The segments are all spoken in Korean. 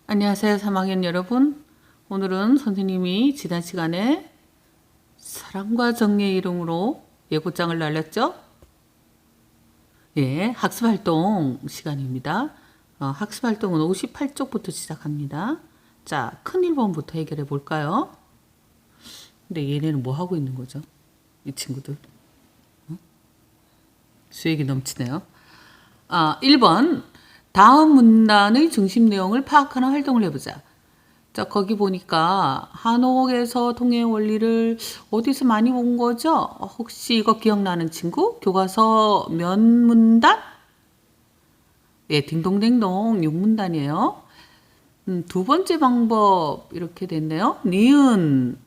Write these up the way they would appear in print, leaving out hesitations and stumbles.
안녕하세요, 3학년 여러분. 오늘은 선생님이 지난 시간에 사랑과 정의의 이름으로 예고장을 날렸죠? 예, 학습활동 시간입니다. 학습활동은 58쪽부터 시작합니다. 자, 큰 1번부터 해결해 볼까요? 근데 얘네는 뭐 하고 있는 거죠? 이 친구들. 수액이 넘치네요. 1번. 다음 문단의 중심 내용을 파악하는 활동을 해보자. 자, 거기 보니까 한옥에서 통해 원리를 어디서 많이 본 거죠? 혹시 이거 기억나는 친구? 교과서 몇 문단? 예, 딩동댕동 6문단이에요. 두 번째 방법 이렇게 됐네요. 니은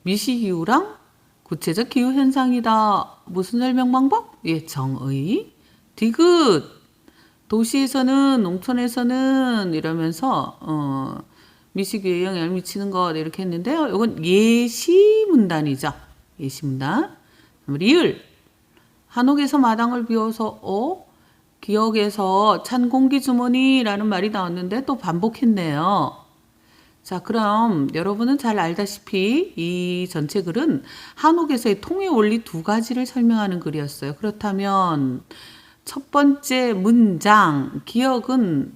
미시기후랑 구체적 기후 현상이다. 무슨 설명 방법? 예, 정의. 디귿 도시에서는 농촌에서는 이러면서 미시기후에 영향을 미치는 것 이렇게 했는데요. 이건 예시 문단이죠. 예시 문단. 리을 한옥에서 마당을 비워서 기억에서 찬 공기 주머니라는 말이 나왔는데 또 반복했네요. 자, 그럼 여러분은 잘 알다시피 이 전체 글은 한옥에서의 통의 원리 두 가지를 설명하는 글이었어요. 그렇다면 첫 번째 문장, 기억은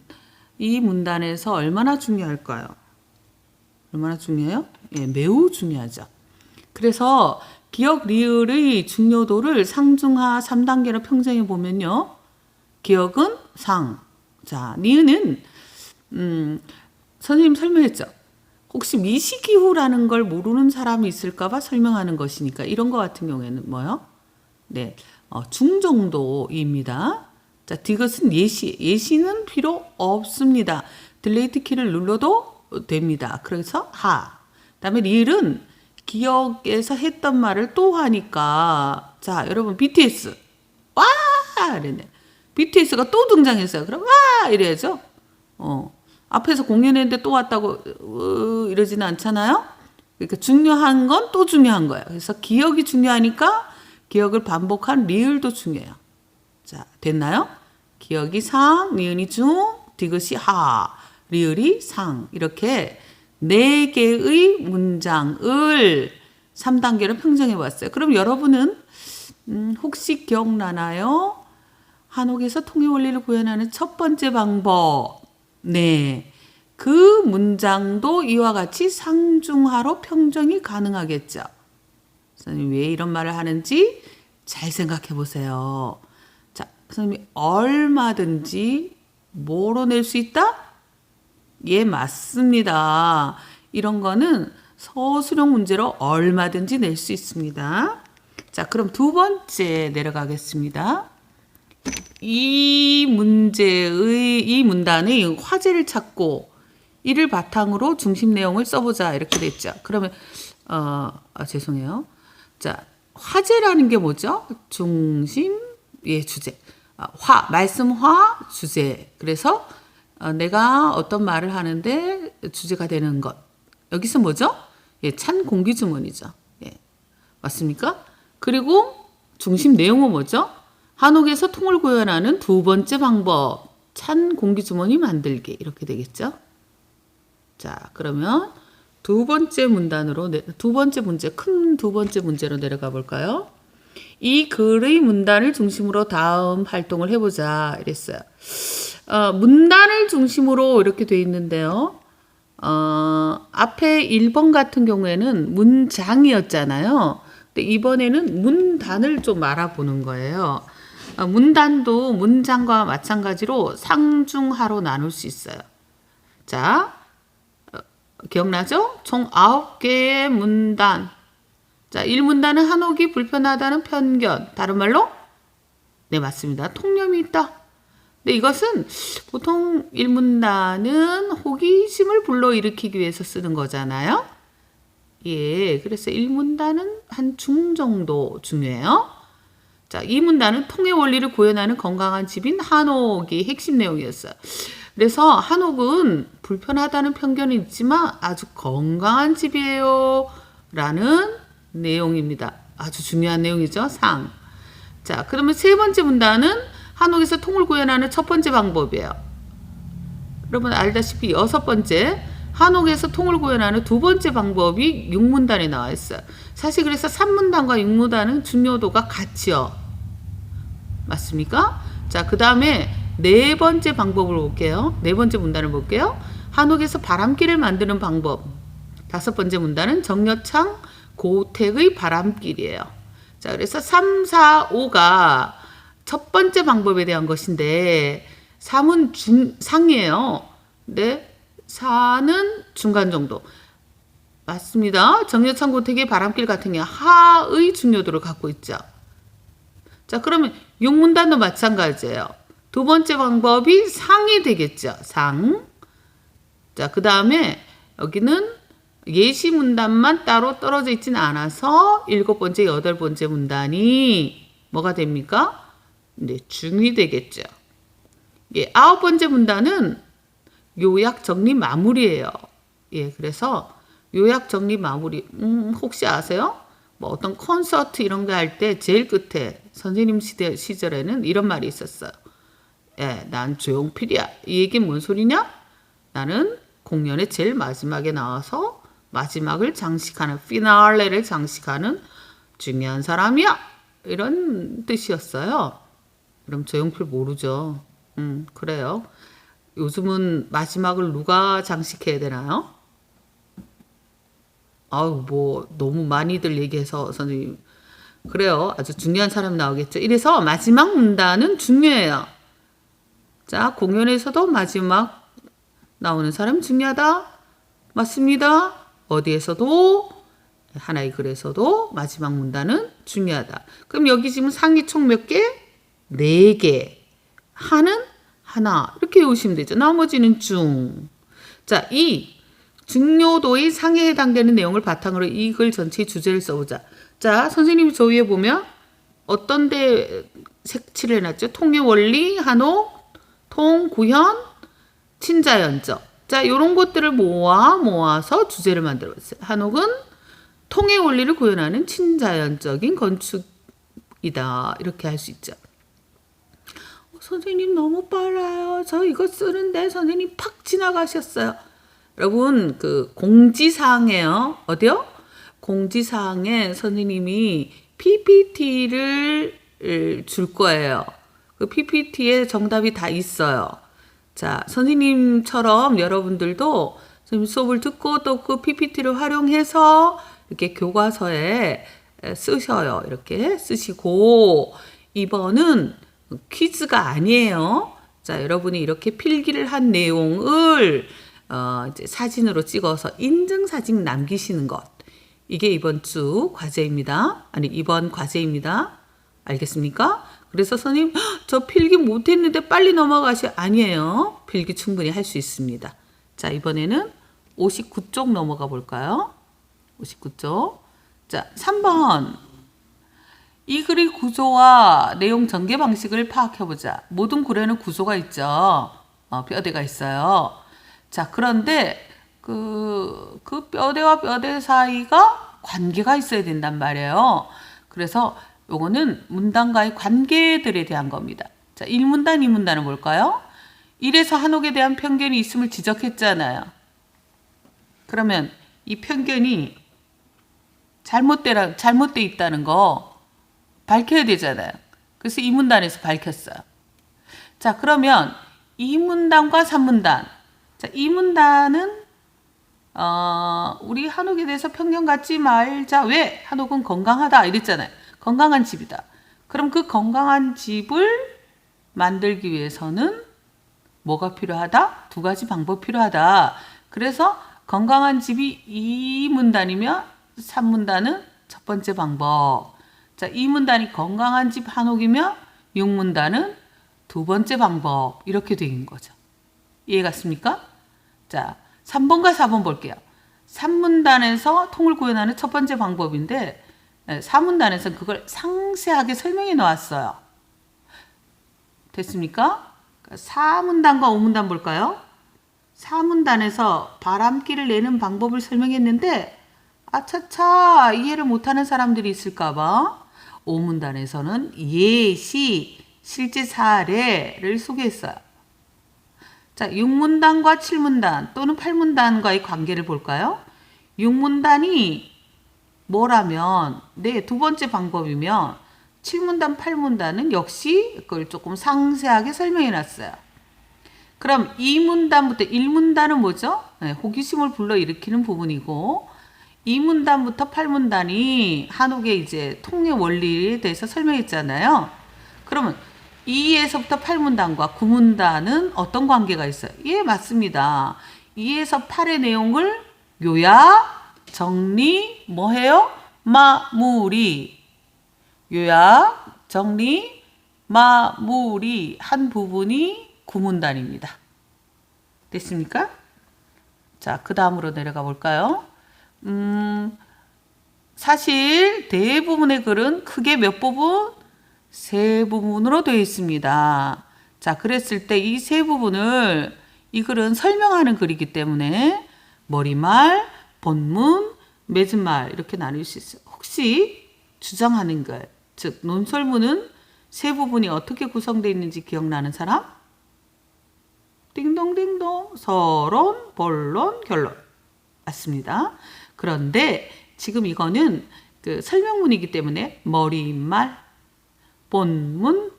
이 문단에서 얼마나 중요할까요? 얼마나 중요해요? 예, 매우 중요하죠. 그래서 기억 리을의 중요도를 상중하 3단계로 평정해 보면요. 기억은 상. 자, 니은은 선생님 설명했죠. 혹시 미시기후라는 걸 모르는 사람이 있을까봐 설명하는 것이니까 이런 거 같은 경우에는 뭐요? 네, 중정도입니다. 자, 디귿은 예시. 예시는 필요 없습니다. 딜레이트 키를 눌러도 됩니다. 그래서 하. 그다음에 리을은 기억에서 했던 말을 또 하니까 자, 여러분 BTS 와! 이랬네. BTS가 또 등장했어요. 그럼 와! 이래야죠. 앞에서 공연했는데 또 왔다고 이러지는 않잖아요. 그러니까 중요한 건 또 중요한 거예요. 그래서 기억이 중요하니까 기억을 반복한 리을도 중요해요. 자, 됐나요? 기억이 상, 니은이 중, 디귿이 하, 리을이 상. 이렇게 4개의 문장을 3단계로 평정해 봤어요. 그럼 여러분은 혹시 기억나나요? 한옥에서 통의 원리를 구현하는 첫 번째 방법. 네. 그 문장도 이와 같이 상중하로 평정이 가능하겠죠. 선생님이 왜 이런 말을 하는지 잘 생각해 보세요. 자, 선생님이 얼마든지 뭐로 낼 수 있다? 예, 맞습니다. 이런 거는 서술형 문제로 얼마든지 낼 수 있습니다. 자, 그럼 두 번째 내려가겠습니다. 이 문단의 화제를 찾고 이를 바탕으로 중심 내용을 써보자 이렇게 됐죠. 그러면 죄송해요. 자, 화제라는 게 뭐죠? 중심, 예, 주제. 말씀화, 주제. 그래서 내가 어떤 말을 하는데 주제가 되는 것. 여기서 뭐죠? 예, 찬 공기 주머니죠. 예, 맞습니까? 그리고 중심 내용은 뭐죠? 한옥에서 통을 구현하는 두 번째 방법. 찬 공기 주머니 만들기. 이렇게 되겠죠? 자, 그러면 두 번째 문단으로 두 번째 문제, 큰 두 번째 문제로 내려가 볼까요? 이 글의 문단을 중심으로 다음 활동을 해보자 이랬어요. 문단을 중심으로 이렇게 돼 있는데요. 앞에 1번 같은 경우에는 문장이었잖아요. 근데 이번에는 문단을 좀 알아보는 거예요. 문단도 문장과 마찬가지로 상중하로 나눌 수 있어요. 자, 기억나죠? 총 9개의 문단. 자, 1문단은 한옥이 불편하다는 편견. 다른 말로? 네, 맞습니다. 통념이 있다. 근데 이것은 보통 1문단은 호기심을 불러일으키기 위해서 쓰는 거잖아요. 예, 그래서 1문단은 한 중 정도 중요해요. 자, 2문단은 통의 원리를 구현하는 건강한 집인 한옥이 핵심 내용이었어요. 그래서 한옥은 불편하다는 편견이 있지만 아주 건강한 집이에요. 라는 내용입니다. 아주 중요한 내용이죠. 상. 자, 그러면 세 번째 문단은 한옥에서 통을 구현하는 첫 번째 방법이에요. 여러분 알다시피 여섯 번째 한옥에서 통을 구현하는 두 번째 방법이 육문단에 나와 있어요. 사실 그래서 삼문단과 육문단은 중요도가 같죠. 맞습니까? 자, 그 다음에 네 번째 방법을 볼게요. 네 번째 문단을 볼게요. 한옥에서 바람길을 만드는 방법. 다섯 번째 문단은 정여창 고택의 바람길이에요. 자, 그래서 3, 4, 5가 첫 번째 방법에 대한 것인데 3은 상이에요. 근데 4는 중간 정도. 맞습니다. 정여창 고택의 바람길 같은 경우 하의 중요도를 갖고 있죠. 자, 그러면 육문단도 마찬가지예요. 두 번째 방법이 상이 되겠죠. 상. 자, 그 다음에 여기는 예시 문단만 따로 떨어져 있지는 않아서 일곱 번째, 여덟 번째 문단이 뭐가 됩니까? 네, 중이 되겠죠. 예, 아홉 번째 문단은 요약 정리 마무리예요. 예, 그래서 요약 정리 마무리. 혹시 아세요? 뭐 어떤 콘서트 이런 거 할 때 제일 끝에 선생님 시절에는 이런 말이 있었어요. 예, 난 조용필이야. 이 얘기는 뭔 소리냐? 나는 공연의 제일 마지막에 나와서 마지막을 장식하는, 피날레를 장식하는 중요한 사람이야. 이런 뜻이었어요. 그럼 조용필 모르죠. 그래요. 요즘은 마지막을 누가 장식해야 되나요? 아우, 뭐 너무 많이들 얘기해서 선생님. 그래요. 아주 중요한 사람 나오겠죠. 이래서 마지막 문단은 중요해요. 자, 공연에서도 마지막 나오는 사람 중요하다. 맞습니다. 어디에서도 하나의 글에서도 마지막 문단은 중요하다. 그럼 여기 지금 상이 총 몇 개? 4개. 하는 하나. 이렇게 외우시면 되죠. 나머지는 중. 자, 이 중요도의 상에 해당되는 내용을 바탕으로 이 글 전체의 주제를 써보자. 자, 선생님이 저 위에 보면 어떤 데 색칠을 해놨죠? 통의 원리, 한옥, 통, 구현, 친자연적. 자, 이런 것들을 모아서 주제를 만들었어요. 한옥은 통의 원리를 구현하는 친자연적인 건축이다. 이렇게 할 수 있죠. 선생님 너무 빨라요. 저 이거 쓰는데 선생님 팍 지나가셨어요. 여러분, 그 공지사항이에요. 어디요? 공지사항에 선생님이 PPT를 줄 거예요. 그 PPT에 정답이 다 있어요. 자, 선생님처럼 여러분들도 선생님 수업을 듣고 또 그 PPT를 활용해서 이렇게 교과서에 쓰셔요. 이렇게 쓰시고, 이번은 퀴즈가 아니에요. 자, 여러분이 이렇게 필기를 한 내용을 이제 사진으로 찍어서 인증사진 남기시는 것. 이게 이번 주 과제입니다. 아니, 이번 과제입니다. 알겠습니까? 그래서 선생님, 저 필기 못했는데 빨리 넘어가셔. 아니에요. 필기 충분히 할 수 있습니다. 자, 이번에는 59쪽 넘어가 볼까요? 59쪽. 자, 3번. 이 글의 구조와 내용 전개 방식을 파악해보자. 모든 글에는 구조가 있죠. 뼈대가 있어요. 자, 그런데 그 뼈대와 뼈대 사이가 관계가 있어야 된단 말이에요. 그래서 요거는 문단과의 관계들에 대한 겁니다. 자, 1문단, 2문단은 뭘까요? 1에서 한옥에 대한 편견이 있음을 지적했잖아요. 그러면 이 편견이 잘못돼 있다는 거 밝혀야 되잖아요. 그래서 2문단에서 밝혔어요. 자, 그러면 2문단과 3문단. 자, 2문단은 우리 한옥에 대해서 편견 갖지 말자. 왜? 한옥은 건강하다 이랬잖아요. 건강한 집이다. 그럼 그 건강한 집을 만들기 위해서는 뭐가 필요하다? 두 가지 방법 필요하다. 그래서 건강한 집이 2문단이면 3문단은 첫 번째 방법. 자, 2문단이 건강한 집 한옥이면 6문단은 두 번째 방법. 이렇게 된 거죠. 이해 갔습니까? 자, 3번과 4번 볼게요. 3문단에서 통을 구현하는 첫 번째 방법인데 4문단에서는 그걸 상세하게 설명해 놓았어요. 됐습니까? 4문단과 5문단 볼까요? 4문단에서 바람길을 내는 방법을 설명했는데 아차차 이해를 못하는 사람들이 있을까봐 5문단에서는 예시, 실제 사례를 소개했어요. 자, 자, 6문단과 7문단 또는 8문단과의 관계를 볼까요? 6문단이 뭐라면, 네, 두 번째 방법이면 7문단, 8문단은 역시 그걸 조금 상세하게 설명해 놨어요. 그럼 2문단부터 1문단은 뭐죠? 네, 호기심을 불러일으키는 부분이고 2문단부터 8문단이 한옥의 이제 통의 원리에 대해서 설명했잖아요. 그러면 2에서부터 8문단과 9문단은 어떤 관계가 있어요? 예, 맞습니다. 2에서 8의 내용을 요약, 정리, 뭐해요? 마무리. 요약, 정리, 마무리 한 부분이 9문단입니다. 됐습니까? 자, 그 다음으로 내려가 볼까요? 사실 대부분의 글은 크게 몇 부분? 세 부분으로 되어 있습니다. 자, 그랬을 때 이 세 부분을 이 글은 설명하는 글이기 때문에 머리말, 본문, 맺은말 이렇게 나눌 수 있어요. 혹시 주장하는 글, 즉 논설문은 세 부분이 어떻게 구성되어 있는지 기억나는 사람? 띵동띵동, 서론, 본론, 결론. 맞습니다. 그런데 지금 이거는 그 설명문이기 때문에 머리말, 본문,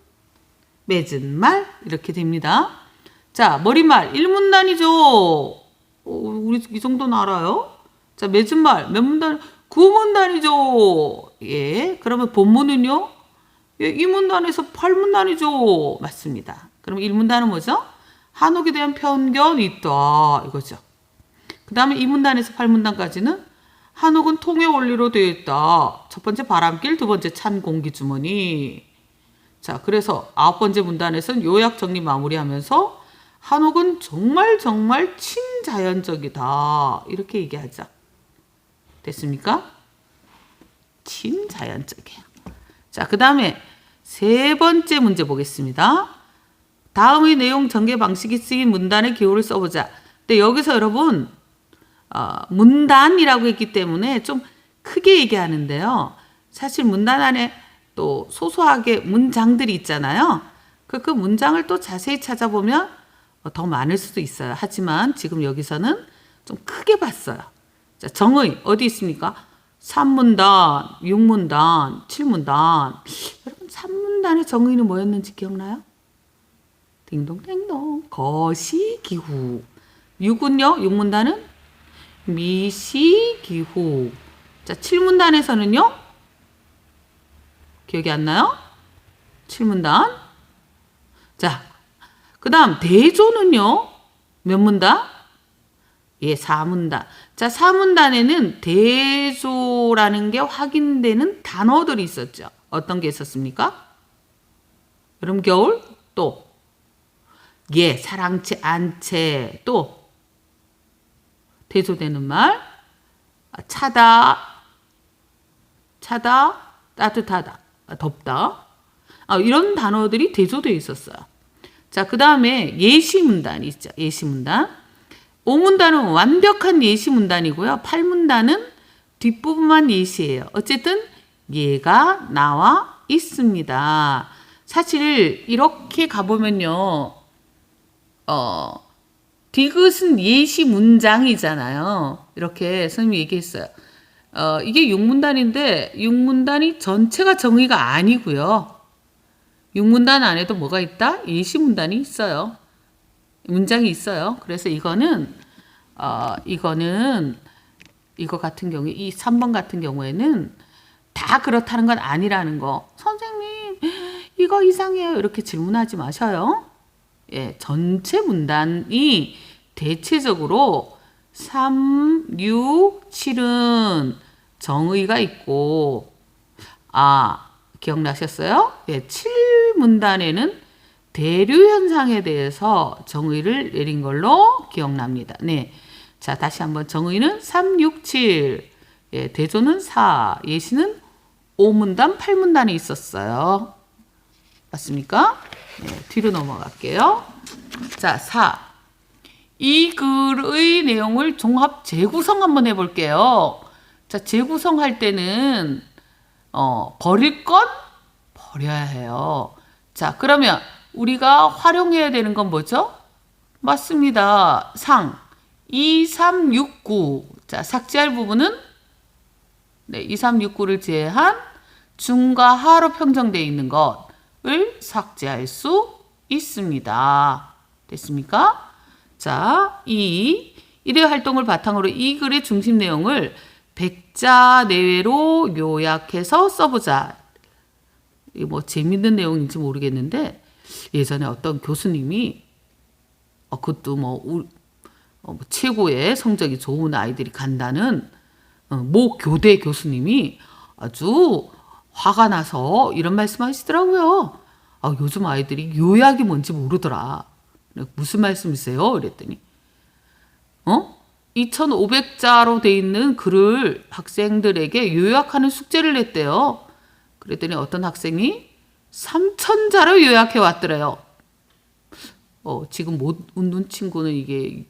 맺은말 이렇게 됩니다. 자, 머리말 1문단이죠. 우리 이 정도는 알아요. 자, 맺은말 몇 문단? 9문단이죠. 예, 그러면 본문은요? 예, 2문단에서 8문단이죠. 맞습니다. 그럼 1문단은 뭐죠? 한옥에 대한 편견이 있다 이거죠. 그 다음에 2문단에서 8문단까지는 한옥은 통의 원리로 되어 있다. 첫 번째 바람길, 두 번째 찬 공기 주머니. 자, 그래서 9번째 문단에서는 요약 정리 마무리하면서 한옥은 정말 정말 친자연적이다. 이렇게 얘기하죠. 됐습니까? 친자연적이에요. 자, 그 다음에 세 번째 문제 보겠습니다. 다음의 내용 전개 방식이 쓰인 문단의 기호를 써보자. 근데 여기서 여러분 문단이라고 했기 때문에 좀 크게 얘기하는데요. 사실 문단 안에 또 소소하게 문장들이 있잖아요. 그 문장을 또 자세히 찾아보면 더 많을 수도 있어요. 하지만 지금 여기서는 좀 크게 봤어요. 자, 정의 어디 있습니까? 3문단, 6문단, 7문단. 여러분 3문단의 정의는 뭐였는지 기억나요? 딩동댕동 거시기후. 6은요? 6문단은 미시기후. 자, 7문단에서는요? 기억이 안 나요? 7문단. 자, 그 다음 대조는요? 몇 문단? 예, 4문단. 자, 4문단에는 대조라는 게 확인되는 단어들이 있었죠. 어떤 게 있었습니까? 여름, 겨울, 또 예, 사랑채, 안채, 또 대조되는 말, 차다, 따뜻하다, 덥다. 이런 단어들이 대조되어 있었어요. 자, 그 다음에 예시문단이 있죠. 예시문단. 5문단은 완벽한 예시문단이고요. 8문단은 뒷부분만 예시예요. 어쨌든 예가 나와 있습니다. 사실 이렇게 가보면요. 디귿은 예시 문장이잖아요. 이렇게 선생님이 얘기했어요. 이게 6문단인데 6문단이 전체가 정의가 아니고요. 6문단 안에도 뭐가 있다? 예시 문단이 있어요. 문장이 있어요. 그래서 이거는 이거 같은 경우에 이 3번 같은 경우에는 다 그렇다는 건 아니라는 거. 선생님, 이거 이상해요. 이렇게 질문하지 마셔요. 예, 전체 문단이 대체적으로 3, 6, 7은 정의가 있고, 기억나셨어요? 예, 7문단에는 대류 현상에 대해서 정의를 내린 걸로 기억납니다. 네. 자, 다시 한번 정의는 3, 6, 7. 예, 대조는 4. 예시는 5문단, 8문단에 있었어요. 맞습니까? 네, 뒤로 넘어갈게요. 자, 4. 이 글의 내용을 종합 재구성 한번 해볼게요. 자, 재구성할 때는 버릴 건 버려야 해요. 자, 그러면 우리가 활용해야 되는 건 뭐죠? 맞습니다. 상 2369. 자, 삭제할 부분은 네, 2369를 제외한 중과 하로 평정되어 있는 것을 삭제할 수 있습니다. 됐습니까? 자, 일회 활동을 바탕으로 이 글의 중심 내용을 100자 내외로 요약해서 써보자. 이게 뭐 재밌는 내용인지 모르겠는데 예전에 어떤 교수님이 그것도 뭐 최고의 성적이 좋은 아이들이 간다는 모 교대 교수님이 아주 화가 나서 이런 말씀하시더라고요. 요즘 아이들이 요약이 뭔지 모르더라. 무슨 말씀이세요? 이랬더니 2500자로 돼 있는 글을 학생들에게 요약하는 숙제를 냈대요. 그랬더니 어떤 학생이 3000자로 요약해 왔더래요. 지금 못 웃는 친구는 이게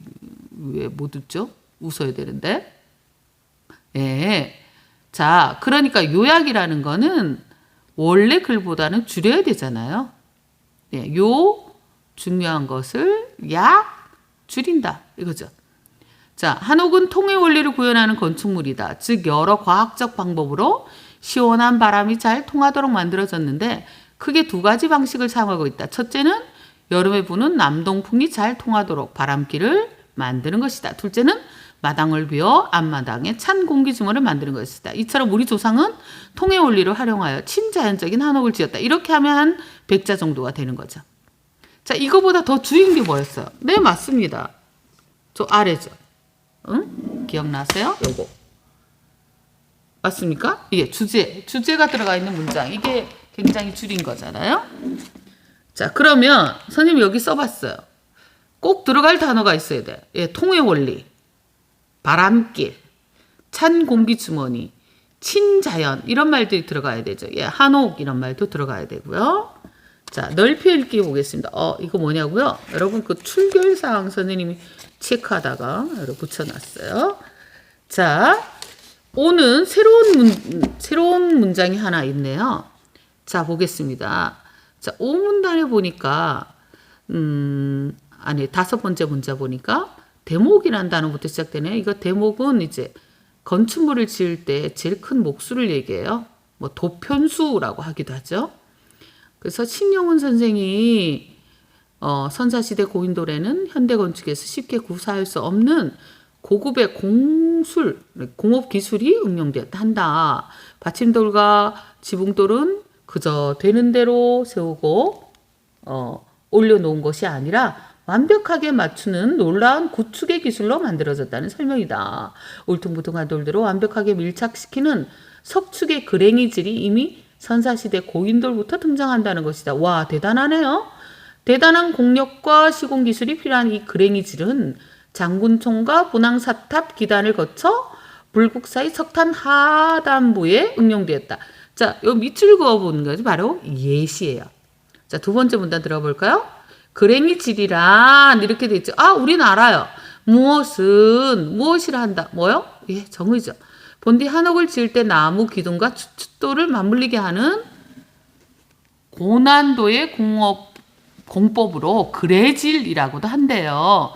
왜 못 웃죠? 웃어야 되는데. 예. 자, 그러니까 요약이라는 거는 원래 글보다는 줄여야 되잖아요. 예, 중요한 것을 줄인다. 이거죠. 자, 한옥은 통의 원리를 구현하는 건축물이다. 즉 여러 과학적 방법으로 시원한 바람이 잘 통하도록 만들어졌는데 크게 두 가지 방식을 사용하고 있다. 첫째는 여름에 부는 남동풍이 잘 통하도록 바람길을 만드는 것이다. 둘째는 마당을 비워 앞마당에 찬 공기 주머니를 만드는 것이다. 이처럼 우리 조상은 통의 원리를 활용하여 친자연적인 한옥을 지었다. 이렇게 하면 한 100자 정도가 되는 거죠. 자, 이거보다 더 줄인 게 뭐였어요? 네, 맞습니다. 저 아래죠. 응? 기억나세요? 요거. 맞습니까? 이게 주제가 들어가 있는 문장. 이게 굉장히 줄인 거잖아요. 자, 그러면 선생님이 여기 써봤어요. 꼭 들어갈 단어가 있어야 돼. 예, 통의 원리, 바람길, 찬 공기 주머니, 친자연 이런 말들이 들어가야 되죠. 예, 한옥 이런 말도 들어가야 되고요. 자, 넓히 읽기 보겠습니다. 이거 뭐냐고요? 여러분 그 출결사항 선생님이 체크하다가 여러분 붙여놨어요. 자, 오는 새로운 문장이 하나 있네요. 자, 보겠습니다. 자, 5문단에 보니까 다섯 번째 문자 보니까 대목이라는 단어부터 시작되네요. 이거 대목은 이제 건축물을 지을 때 제일 큰 목수를 얘기해요. 뭐 도편수라고 하기도 하죠. 그래서 신영훈 선생이 선사시대 고인돌에는 현대 건축에서 쉽게 구사할 수 없는 고급의 공업 기술이 응용되었다 한다. 받침돌과 지붕돌은 그저 되는 대로 세우고 올려놓은 것이 아니라 완벽하게 맞추는 놀라운 구축의 기술로 만들어졌다는 설명이다. 울퉁불퉁한 돌들을 완벽하게 밀착시키는 석축의 그랭이질이 이미 선사시대 고인돌부터 등장한다는 것이다. 와, 대단하네요. 대단한 공력과 시공기술이 필요한 이 그랭이질은 장군총과 분황사탑 기단을 거쳐 불국사의 석탄 하단부에 응용되었다. 자, 요 밑줄 그어보는 것이 바로 예시예요. 자, 두 번째 문단 들어볼까요? 그랭이질이란 이렇게 돼 있죠. 우린 알아요. 무엇이라 한다. 뭐요? 예, 정의죠. 본디 한옥을 지을 때 나무 기둥과 추춧돌을 맞물리게 하는 고난도의 공법으로 그레질이라고도 한대요.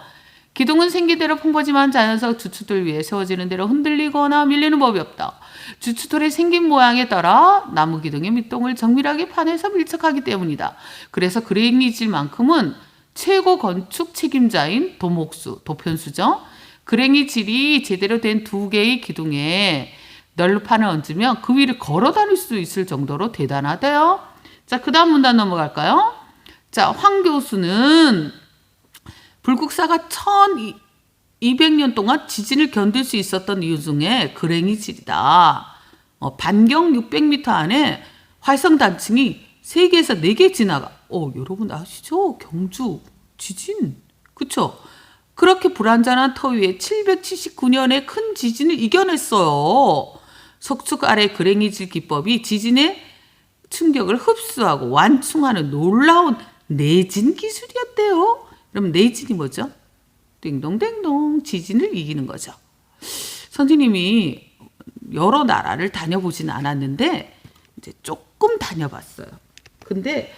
기둥은 생기대로 풍부지만 자연석 주춧돌 위에 세워지는 대로 흔들리거나 밀리는 법이 없다. 주춧돌의 생긴 모양에 따라 나무 기둥의 밑동을 정밀하게 파내서 밀착하기 때문이다. 그래서 그랭이질만큼은 최고 건축 책임자인 도편수죠. 그랭이질이 제대로 된 두 개의 기둥에 널판을 얹으면 그 위를 걸어 다닐 수 있을 정도로 대단하대요. 자, 그 다음 문단 넘어갈까요? 자, 황 교수는 불국사가 1200년 동안 지진을 견딜 수 있었던 이유 중에 그랭이질이다. 반경 600m 안에 활성단층이 3개에서 4개 지나가. 여러분 아시죠? 경주 지진. 그쵸? 그렇게 불안전한 터 위에 779년에 큰 지진을 이겨냈어요. 석축 아래 그랭이질 기법이 지진의 충격을 흡수하고 완충하는 놀라운 내진 기술이었대요. 그럼 내진이 뭐죠? 띵동댕동 지진을 이기는 거죠. 선생님이 여러 나라를 다녀보진 않았는데 이제 조금 다녀봤어요. 근데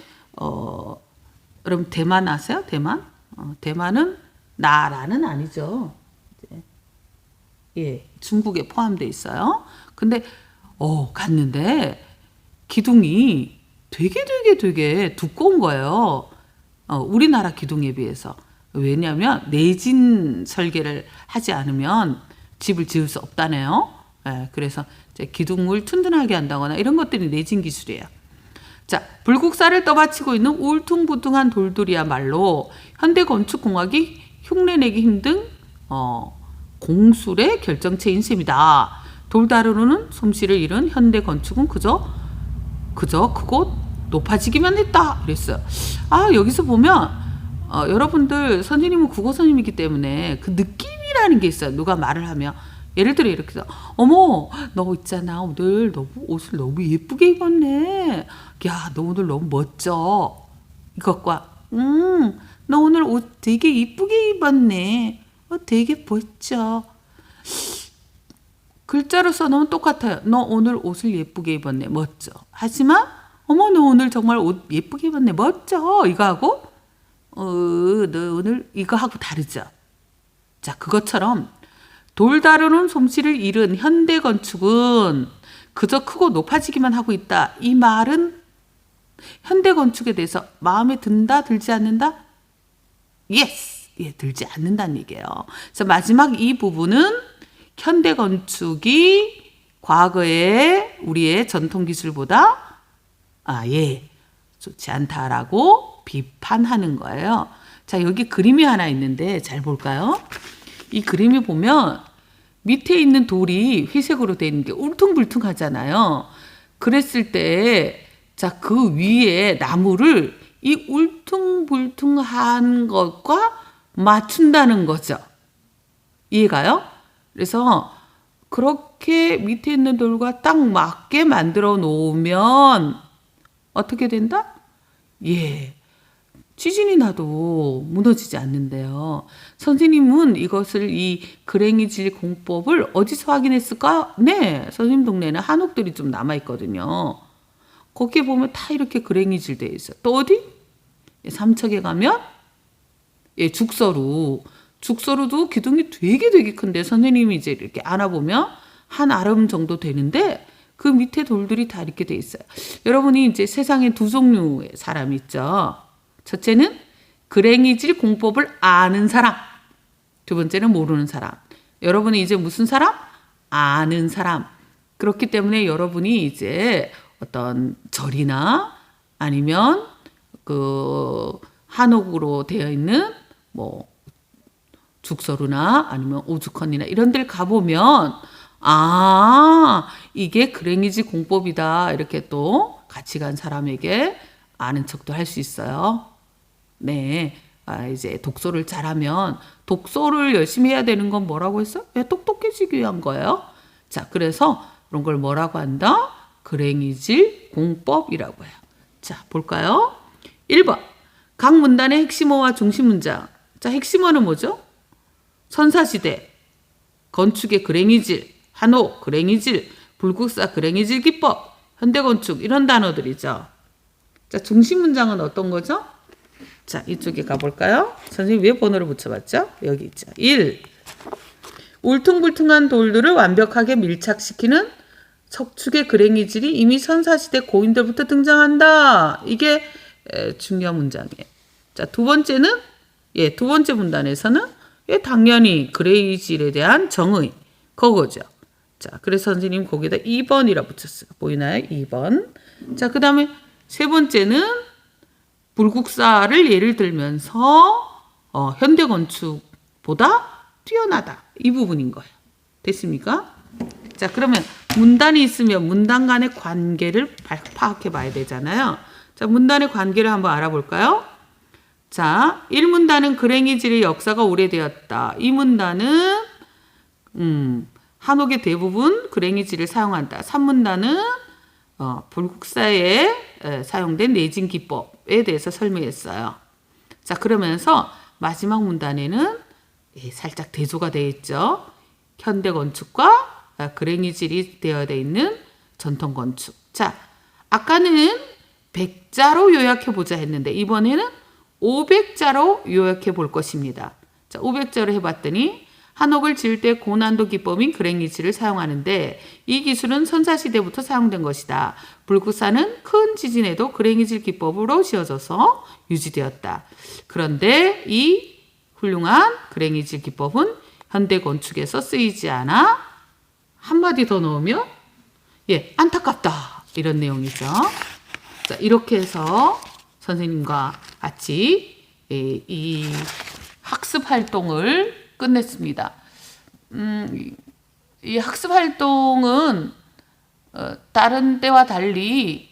여러분 대만 아세요? 대만? 대만은 나라는 아니죠. 예, 중국에 포함되어 있어요. 근데 갔는데 기둥이 되게 두꺼운 거예요. 우리나라 기둥에 비해서. 왜냐하면 내진 설계를 하지 않으면 집을 지을 수 없다네요. 예, 그래서 이제 기둥을 튼튼하게 한다거나 이런 것들이 내진 기술이에요. 자, 불국사를 떠받치고 있는 울퉁불퉁한 돌들이야말로 현대 건축공학이 흉내내기 힘든 공술의 결정체인 셈이다. 돌 다루는 솜씨를 잃은 현대 건축은 그저 크고 높아지기만 했다. 그랬어요. 여기서 보면 여러분들 선생님은 국어 선생님이기 때문에 그 느낌이라는 게 있어요. 누가 말을 하면 예를 들어 이렇게 해서 어머 너 있잖아 오늘 옷을 너무 예쁘게 입었네. 야 너 오늘 너무 멋져. 이것과 너 오늘 옷 되게 예쁘게 입었네. 되게 멋져. 글자로 써놓으면 똑같아요. 너 오늘 옷을 예쁘게 입었네. 멋져. 하지만 어머 너 오늘 정말 옷 예쁘게 입었네. 멋져. 이거하고 너 오늘 이거하고 다르죠. 자, 그것처럼 돌 다루는 솜씨를 잃은 현대 건축은 그저 크고 높아지기만 하고 있다. 이 말은 현대 건축에 대해서 마음에 든다, 들지 않는다? 예스! 예, 들지 않는다는 얘기예요. 그래서 마지막 이 부분은 현대 건축이 과거의 우리의 전통 기술보다 좋지 않다라고 비판하는 거예요. 자, 여기 그림이 하나 있는데 잘 볼까요? 이 그림이 보면 밑에 있는 돌이 회색으로 되어 있는 게 울퉁불퉁하잖아요. 그랬을 때, 자, 그 위에 나무를 이 울퉁불퉁한 것과 맞춘다는 거죠. 이해가요? 그래서 그렇게 밑에 있는 돌과 딱 맞게 만들어 놓으면 어떻게 된다? 예. 지진이 나도 무너지지 않는데요. 선생님은 이것을 이 그랭이질 공법을 어디서 확인했을까? 네, 선생님 동네에는 한옥들이 좀 남아있거든요. 거기에 보면 다 이렇게 그랭이질 되어 있어요. 또 어디? 삼척에 가면 죽서루도 기둥이 되게 큰데 선생님이 이제 이렇게 안아보면 한 아름 정도 되는데 그 밑에 돌들이 다 이렇게 돼 있어요. 여러분이 이제 세상에 두 종류의 사람이 있죠. 첫째는 그랭이질 공법을 아는 사람. 두 번째는 모르는 사람. 여러분이 이제 무슨 사람? 아는 사람. 그렇기 때문에 여러분이 이제 어떤 절이나 아니면 그 한옥으로 되어 있는 뭐 죽서루나 아니면 오죽헌이나 이런 데를 가보면 이게 그랭이질 공법이다. 이렇게 또 같이 간 사람에게 아는 척도 할 수 있어요. 네. 이제 독서를 잘하면 독서를 열심히 해야 되는 건 뭐라고 했어? 똑똑해지기 위한 거예요. 자, 그래서 그런 걸 뭐라고 한다? 그랭이질 공법이라고 해요. 자, 볼까요? 1번. 각 문단의 핵심어와 중심 문장. 자, 핵심어는 뭐죠? 선사시대, 건축의 그랭이질, 한옥, 그랭이질, 불국사, 그랭이질 기법, 현대건축 이런 단어들이죠. 자, 중심 문장은 어떤 거죠? 자, 이쪽에 가볼까요? 선생님 왜 번호를 붙여봤죠? 여기 있죠. 1. 울퉁불퉁한 돌들을 완벽하게 밀착시키는 석축의 그랭이질이 이미 선사시대 고인들부터 등장한다. 이게 중요한 문장이에요. 자, 두 번째는 두 번째 문단에서는 당연히 그레이질에 대한 정의 그거죠. 자, 그래서 선생님 거기다 2번이라 붙였어요. 보이나요? 2번. 자, 그 다음에 세 번째는 불국사를 예를 들면서 현대건축보다 뛰어나다. 이 부분인 거예요. 됐습니까? 자, 그러면 문단이 있으면 문단 간의 관계를 파악해 봐야 되잖아요. 자, 문단의 관계를 한번 알아볼까요? 자, 1문단은 그랭이질의 역사가 오래되었다. 이 문단은 한옥의 대부분 그랭이질을 사용한다. 3문단은 불국사에 사용된 내진 기법에 대해서 설명했어요. 자, 그러면서 마지막 문단에는 살짝 대조가 되어 있죠. 현대 건축과 그랭이질이 되어 있는 전통 건축. 자, 아까는 100자로 요약해 보자 했는데 이번에는 500자로 요약해 볼 것입니다. 자, 500자로 해봤더니 한옥을 지을 때 고난도 기법인 그랭이질을 사용하는데 이 기술은 선사시대부터 사용된 것이다. 불국사는 큰 지진에도 그랭이질 기법으로 지어져서 유지되었다. 그런데 이 훌륭한 그랭이질 기법은 현대 건축에서 쓰이지 않아 한마디 더 넣으면 안타깝다. 이런 내용이죠. 자, 이렇게 해서 선생님과 같이 이 학습 활동을 끝냈습니다. 이 학습 활동은 다른 때와 달리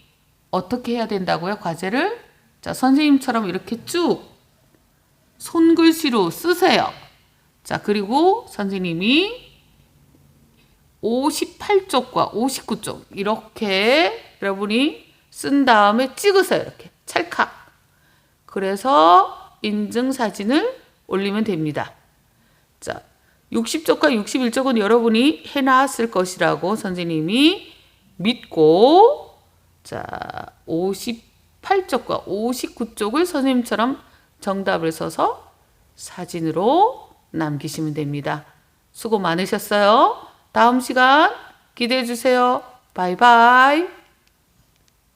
어떻게 해야 된다고요? 과제를? 자, 선생님처럼 이렇게 쭉 손글씨로 쓰세요. 자, 그리고 선생님이 58쪽과 59쪽 이렇게 여러분이 쓴 다음에 찍으세요. 이렇게 찰칵. 그래서 인증사진을 올리면 됩니다. 자, 60쪽과 61쪽은 여러분이 해놨을 것이라고 선생님이 믿고, 자, 58쪽과 59쪽을 선생님처럼 정답을 써서 사진으로 남기시면 됩니다. 수고 많으셨어요. 다음 시간 기대해 주세요. 바이바이.